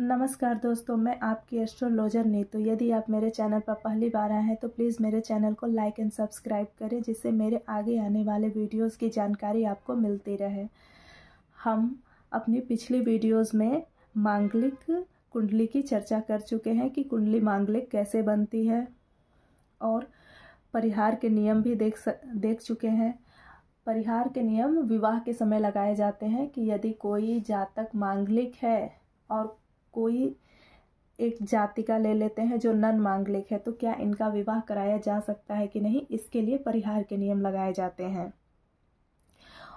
नमस्कार दोस्तों, मैं आपकी एस्ट्रोलॉजर नीतू। यदि आप मेरे चैनल पर पहली बार आए हैं तो प्लीज़ मेरे चैनल को लाइक एंड सब्सक्राइब करें, जिससे मेरे आगे आने वाले वीडियोस की जानकारी आपको मिलती रहे। हम अपनी पिछली वीडियोस में मांगलिक कुंडली की चर्चा कर चुके हैं कि कुंडली मांगलिक कैसे बनती है, और परिहार के नियम भी देख चुके हैं। परिहार के नियम विवाह के समय लगाए जाते हैं कि यदि कोई जातक मांगलिक है और कोई एक जातिका ले लेते हैं जो नन मांगलिक है, तो क्या इनका विवाह कराया जा सकता है कि नहीं, इसके लिए परिहार के नियम लगाए जाते हैं।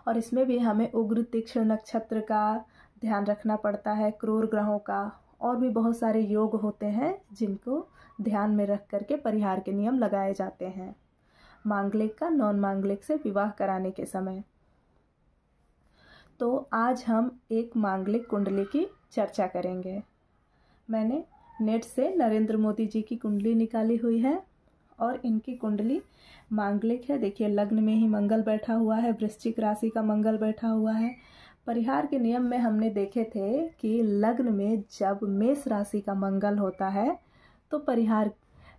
और इसमें भी हमें उग्र तीक्ष्ण नक्षत्र का ध्यान रखना पड़ता है, क्रूर ग्रहों का, और भी बहुत सारे योग होते हैं जिनको ध्यान में रख करके परिहार के नियम लगाए जाते हैं मांगलिक का नॉन मांगलिक से विवाह कराने के समय। तो आज हम एक मांगलिक कुंडली की चर्चा करेंगे। मैंने नेट से नरेंद्र मोदी जी की कुंडली निकाली हुई है और इनकी कुंडली मांगलिक है। देखिए, लग्न में ही मंगल बैठा हुआ है, वृश्चिक राशि का मंगल बैठा हुआ है। परिहार के नियम में हमने देखे थे कि लग्न में जब मेष राशि का मंगल होता है तो परिहार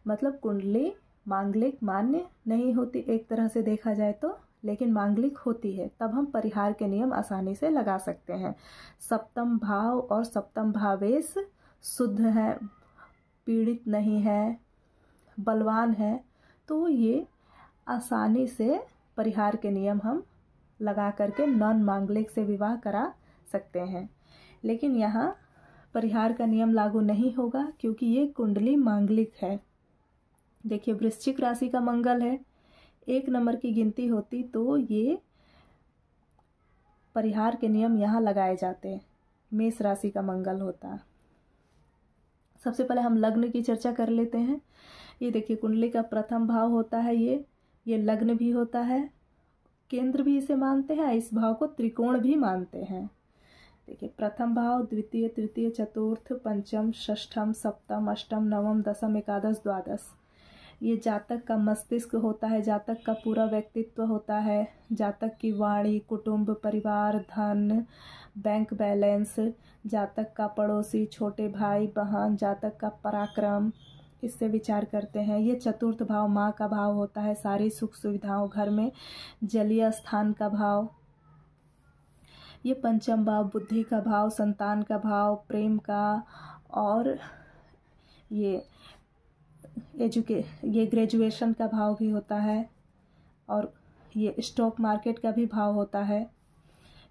मतलब कुंडली मांगलिक मान्य नहीं होती एक तरह से देखा जाए तो, लेकिन मांगलिक होती है। तब हम परिहार के नियम आसानी से लगा सकते हैं। सप्तम भाव और सप्तम भावेश शुद्ध है, पीड़ित नहीं है, बलवान है, तो ये आसानी से परिहार के नियम हम लगा करके नॉन मांगलिक से विवाह करा सकते हैं। लेकिन यहाँ परिहार का नियम लागू नहीं होगा क्योंकि ये कुंडली मांगलिक है। देखिए, वृश्चिक राशि का मंगल है, 1 नंबर की गिनती होती तो ये परिहार के नियम यहाँ लगाए जाते। मेष राशि का मंगल होता। सबसे पहले हम लग्न की चर्चा कर लेते हैं। ये देखिए, कुंडली का प्रथम भाव होता है ये लग्न भी होता है, केंद्र भी इसे मानते हैं, इस भाव को त्रिकोण भी मानते हैं। देखिए, प्रथम भाव द्वितीय तृतीय चतुर्थ पंचम षष्ठम सप्तम अष्टम नवम दसम एकादश द्वादश, ये जातक का मस्तिष्क होता है, जातक का पूरा व्यक्तित्व होता है, जातक की वाणी, कुटुंब, परिवार, धन, बैंक बैलेंस, जातक का पड़ोसी, छोटे भाई बहन, जातक का पराक्रम, इससे विचार करते हैं। ये चतुर्थ भाव माँ का भाव होता है, सारी सुख सुविधाओं घर में, जलीय स्थान का भाव। ये पंचम भाव बुद्धि का भाव, संतान का भाव, प्रेम का, और ये ग्रेजुएशन का भाव भी होता है, और ये स्टॉक मार्केट का भी भाव होता है।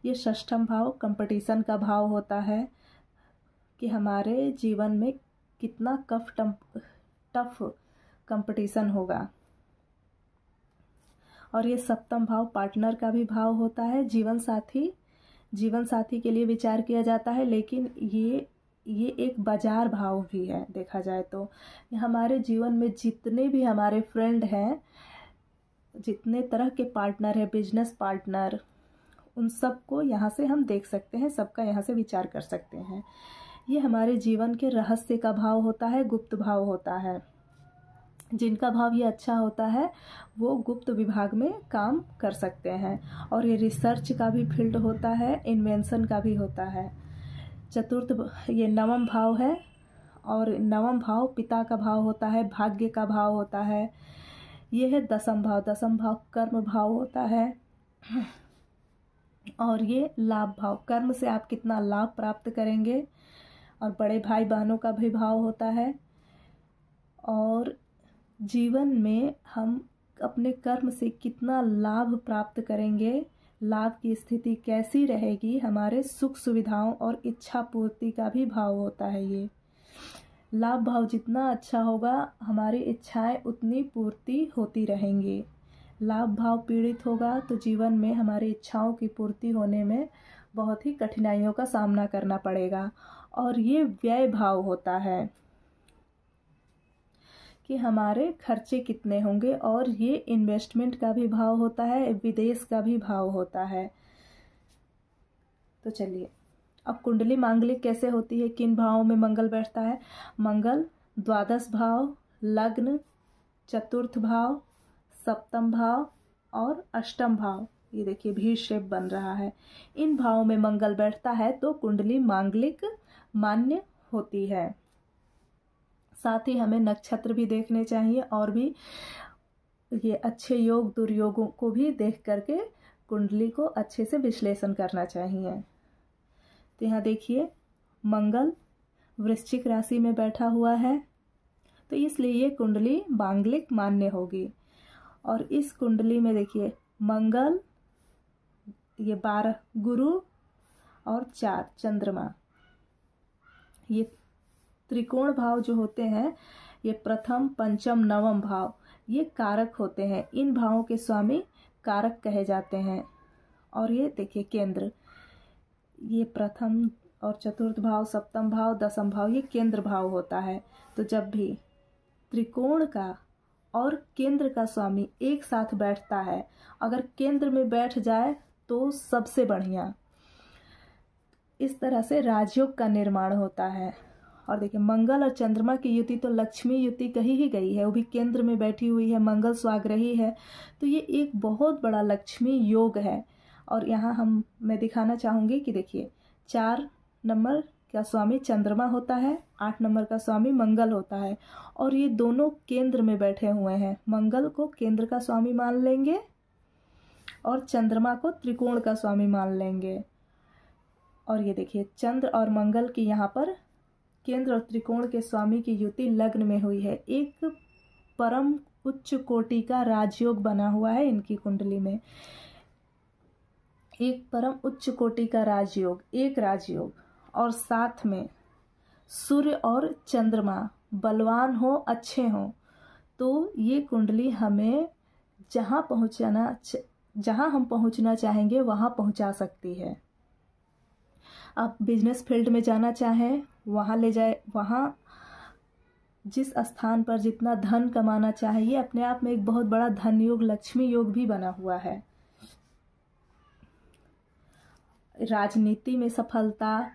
ये षष्ठम भाव कंपटीशन का भाव होता है कि हमारे जीवन में कितना टफ कंपटीशन होगा। और ये सप्तम भाव पार्टनर का भी भाव होता है, जीवन साथी के लिए विचार किया जाता है। लेकिन ये एक बाजार भाव भी है देखा जाए तो। हमारे जीवन में जितने भी हमारे फ्रेंड हैं, जितने तरह के पार्टनर है, बिजनेस पार्टनर, उन सबको यहाँ से हम देख सकते हैं, सबका यहाँ से विचार कर सकते हैं। ये हमारे जीवन के रहस्य का भाव होता है, गुप्त भाव होता है। जिनका भाव ये अच्छा होता है वो गुप्त विभाग में काम कर सकते हैं। और ये रिसर्च का भी फील्ड होता है, इन्वेंशन का भी होता है। चतुर्थ ये नवम भाव है, और नवम भाव पिता का भाव होता है, भाग्य का भाव होता है। ये है दसम भाव कर्म भाव होता है, और ये लाभ भाव, कर्म से आप कितना लाभ प्राप्त करेंगे। और बड़े भाई बहनों का भी भाव होता है। और जीवन में हम अपने कर्म से कितना लाभ प्राप्त करेंगे, लाभ की स्थिति कैसी रहेगी, हमारे सुख सुविधाओं और इच्छा पूर्ति का भी भाव होता है। ये लाभ भाव जितना अच्छा होगा, हमारी इच्छाएं उतनी पूर्ति होती रहेंगी। लाभ भाव पीड़ित होगा तो जीवन में हमारी इच्छाओं की पूर्ति होने में बहुत ही कठिनाइयों का सामना करना पड़ेगा। और ये व्यय भाव होता है कि हमारे खर्चे कितने होंगे, और ये इन्वेस्टमेंट का भी भाव होता है, विदेश का भी भाव होता है। तो चलिए, अब कुंडली मांगलिक कैसे होती है, किन भावों में मंगल बैठता है। मंगल द्वादश भाव, लग्न, चतुर्थ भाव, सप्तम भाव और अष्टम भाव, ये देखिए भी शेप बन रहा है। इन भावों में मंगल बैठता है तो कुंडली मांगलिक मान्य होती है। साथ ही हमें नक्षत्र भी देखने चाहिए और भी ये अच्छे योग दुर्योगों को भी देख करके कुंडली को अच्छे से विश्लेषण करना चाहिए। तो यहाँ देखिए मंगल वृश्चिक राशि में बैठा हुआ है, तो इसलिए ये कुंडली मांगलिक मान्य होगी। और इस कुंडली में देखिए मंगल, ये 12 गुरु और 4 चंद्रमा, ये त्रिकोण भाव जो होते हैं ये प्रथम पंचम नवम भाव ये कारक होते हैं। इन भावों के स्वामी कारक कहे जाते हैं। और ये देखिए केंद्र, ये प्रथम और चतुर्थ भाव, सप्तम भाव, दसम भाव ये केंद्र भाव होता है। तो जब भी त्रिकोण का और केंद्र का स्वामी एक साथ बैठता है, अगर केंद्र में बैठ जाए तो सबसे बढ़िया, इस तरह से राजयोग का निर्माण होता है। और देखिए मंगल और चंद्रमा की युति तो लक्ष्मी युति कही ही गई है, वो भी केंद्र में बैठी हुई है, मंगल स्वाग्रही है, तो ये एक बहुत बड़ा लक्ष्मी योग है। और यहाँ मैं दिखाना चाहूँगी कि देखिए 4 नंबर का स्वामी चंद्रमा होता है, 8 नंबर का स्वामी मंगल होता है, और ये दोनों केंद्र में बैठे हुए हैं। मंगल को केंद्र का स्वामी मान लेंगे और चंद्रमा को त्रिकोण का स्वामी मान लेंगे। और ये देखिए चंद्र और मंगल की यहाँ पर केंद्र और त्रिकोण के स्वामी की युति लग्न में हुई है। एक परम उच्च कोटि का राजयोग बना हुआ है इनकी कुंडली में, एक परम उच्च कोटि का राजयोग, एक राजयोग। और साथ में सूर्य और चंद्रमा बलवान हो, अच्छे हो, तो ये कुंडली हमें जहाँ हम पहुँचना चाहेंगे वहाँ पहुँचा सकती है। आप बिजनेस फील्ड में जाना चाहें वहाँ ले जाए, वहाँ जिस स्थान पर जितना धन कमाना चाहे, ये अपने आप में एक बहुत बड़ा धन योग, लक्ष्मी योग भी बना हुआ है। राजनीति में सफलता,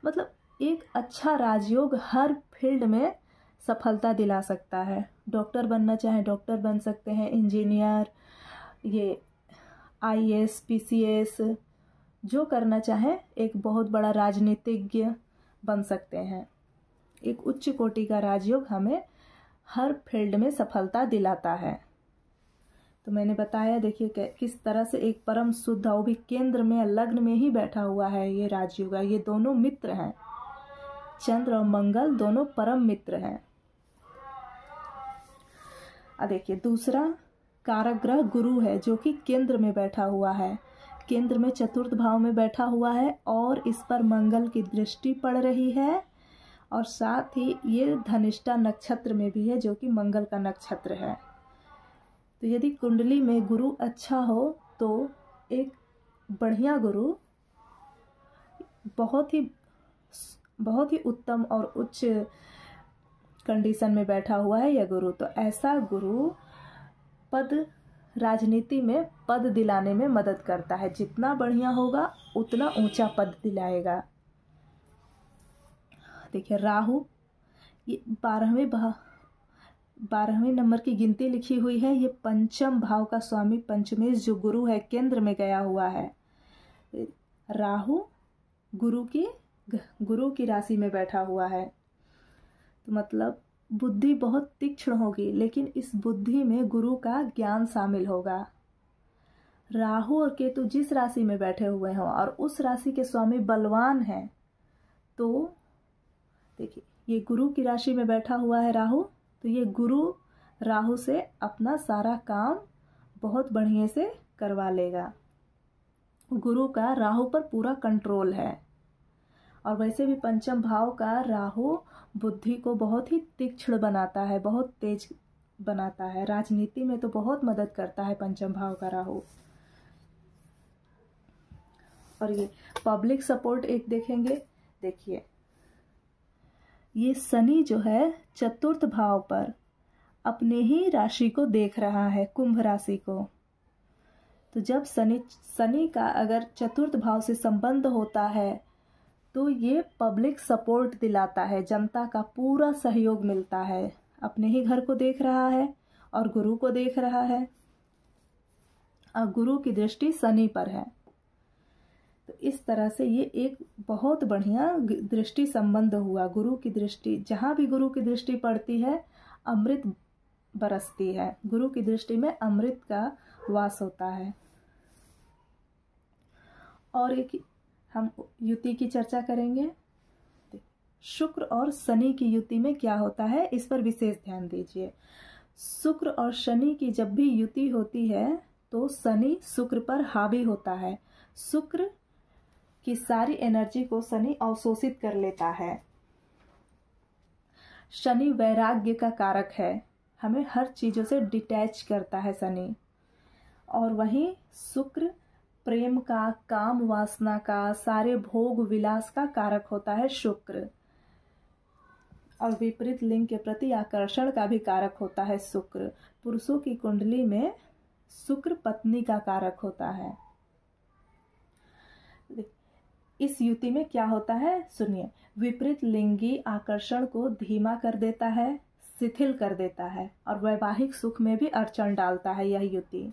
मतलब एक अच्छा राजयोग हर फील्ड में सफलता दिला सकता है। डॉक्टर बनना चाहे डॉक्टर बन सकते हैं, इंजीनियर, ये IAS PCS जो करना चाहे एक बहुत बड़ा राजनीतिज्ञ बन सकते हैं। एक उच्च कोटि का राजयोग हमें हर फील्ड में सफलता दिलाता है। तो मैंने बताया देखिए किस तरह से एक परम शुद्ध, वो भी केंद्र में लग्न में ही बैठा हुआ है ये राजयोग। ये दोनों मित्र हैं, चंद्र और मंगल दोनों परम मित्र हैं। देखिए दूसरा कारक ग्रह गुरु है जो कि केंद्र में बैठा हुआ है, केंद्र में चतुर्थ भाव में बैठा हुआ है और इस पर मंगल की दृष्टि पड़ रही है। और साथ ही ये धनिष्ठा नक्षत्र में भी है जो कि मंगल का नक्षत्र है। तो यदि कुंडली में गुरु अच्छा हो तो एक बढ़िया गुरु बहुत ही उत्तम और उच्च कंडीशन में बैठा हुआ है यह गुरु। तो ऐसा गुरु राजनीति में पद दिलाने में मदद करता है। जितना बढ़िया होगा उतना ऊंचा पद दिलाएगा। देखिए राहु, ये 12वें नंबर की गिनती लिखी हुई है। ये पंचम भाव का स्वामी पंचमेश जो गुरु है केंद्र में गया हुआ है। राहु गुरु की राशि में बैठा हुआ है, तो मतलब बुद्धि बहुत तीक्ष्ण होगी, लेकिन इस बुद्धि में गुरु का ज्ञान शामिल होगा। राहु और केतु जिस राशि में बैठे हुए हों और उस राशि के स्वामी बलवान हैं, तो देखिए ये गुरु की राशि में बैठा हुआ है राहु, तो ये गुरु राहु से अपना सारा काम बहुत बढ़िया से करवा लेगा। गुरु का राहु पर पूरा कंट्रोल है। और वैसे भी पंचम भाव का राहु बुद्धि को बहुत ही तीक्ष्ण बनाता है, बहुत तेज बनाता है। राजनीति में तो बहुत मदद करता है पंचम भाव का राहु। और ये पब्लिक सपोर्ट एक देखेंगे, देखिए ये शनि जो है चतुर्थ भाव पर अपने ही राशि को देख रहा है, कुंभ राशि को। तो जब शनि का अगर चतुर्थ भाव से संबंध होता है तो ये पब्लिक सपोर्ट दिलाता है, जनता का पूरा सहयोग मिलता है। अपने ही घर को देख रहा है और गुरु को देख रहा है और गुरु की दृष्टि शनि पर है। तो इस तरह से ये एक बहुत बढ़िया दृष्टि संबंध हुआ। गुरु की दृष्टि, जहाँ भी गुरु की दृष्टि पड़ती है अमृत बरसती है। गुरु की दृष्टि में अमृत का वास होता है। और एक हम युति की चर्चा करेंगे। शुक्र और शनि की युति में क्या होता है, इस पर विशेष ध्यान दीजिए। शुक्र और शनि की जब भी युति होती है तो शनि शुक्र पर हावी होता है। शुक्र की सारी एनर्जी को शनि अवशोषित कर लेता है। शनि वैराग्य का कारक है, हमें हर चीजों से डिटैच करता है शनि। और वहीं शुक्र प्रेम का, काम वासना का, सारे भोग विलास का कारक होता है शुक्र। और विपरीत लिंग के प्रति आकर्षण का भी कारक होता है शुक्र। पुरुषों की कुंडली में शुक्र पत्नी का कारक होता है। इस युति में क्या होता है सुनिए। विपरीत लिंगी आकर्षण को धीमा कर देता है, शिथिल कर देता है और वैवाहिक सुख में भी अड़चन डालता है यह युति।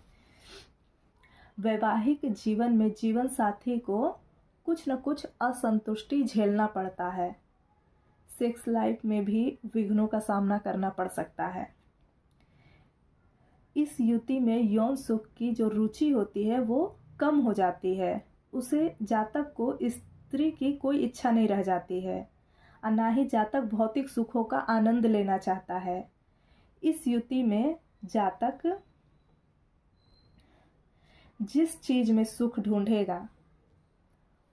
वैवाहिक जीवन में जीवन साथी को कुछ न कुछ असंतुष्टि झेलना पड़ता है। सेक्स लाइफ में भी विघ्नों का सामना करना पड़ सकता है। इस युति में यौन सुख की जो रुचि होती है वो कम हो जाती है। उसे जातक को स्त्री की कोई इच्छा नहीं रह जाती है और ना ही जातक भौतिक सुखों का आनंद लेना चाहता है। इस युति में जातक जिस चीज में सुख ढूंढेगा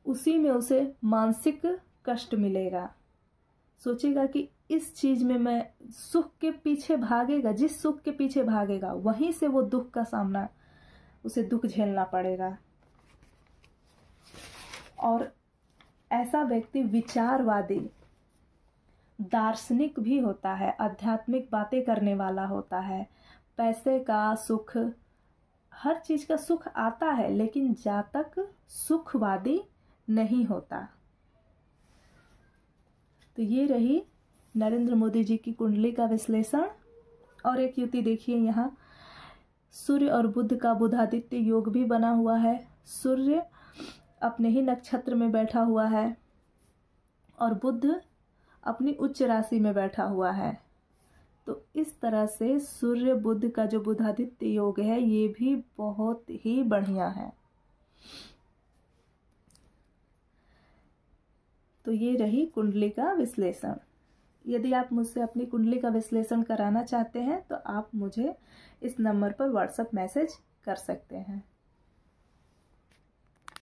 उसी में उसे मानसिक कष्ट मिलेगा। सोचेगा कि इस चीज में मैं सुख के पीछे भागेगा, जिस सुख के पीछे भागेगा वहीं से वो दुख का सामना, उसे दुख झेलना पड़ेगा। और ऐसा व्यक्ति विचारवादी, दार्शनिक भी होता है, आध्यात्मिक बातें करने वाला होता है। पैसे का सुख, हर चीज का सुख आता है, लेकिन जातक सुखवादी नहीं होता। तो ये रही नरेंद्र मोदी जी की कुंडली का विश्लेषण। और एक युति देखिए, यहाँ सूर्य और बुध का बुधादित्य योग भी बना हुआ है। सूर्य अपने ही नक्षत्र में बैठा हुआ है और बुध अपनी उच्च राशि में बैठा हुआ है। तो इस तरह से सूर्य बुध का जो बुधादित्य योग है ये भी बहुत ही बढ़िया है। तो ये रही कुंडली का विश्लेषण। यदि आप मुझसे अपनी कुंडली का विश्लेषण कराना चाहते हैं तो आप मुझे इस नंबर पर व्हाट्सएप मैसेज कर सकते हैं।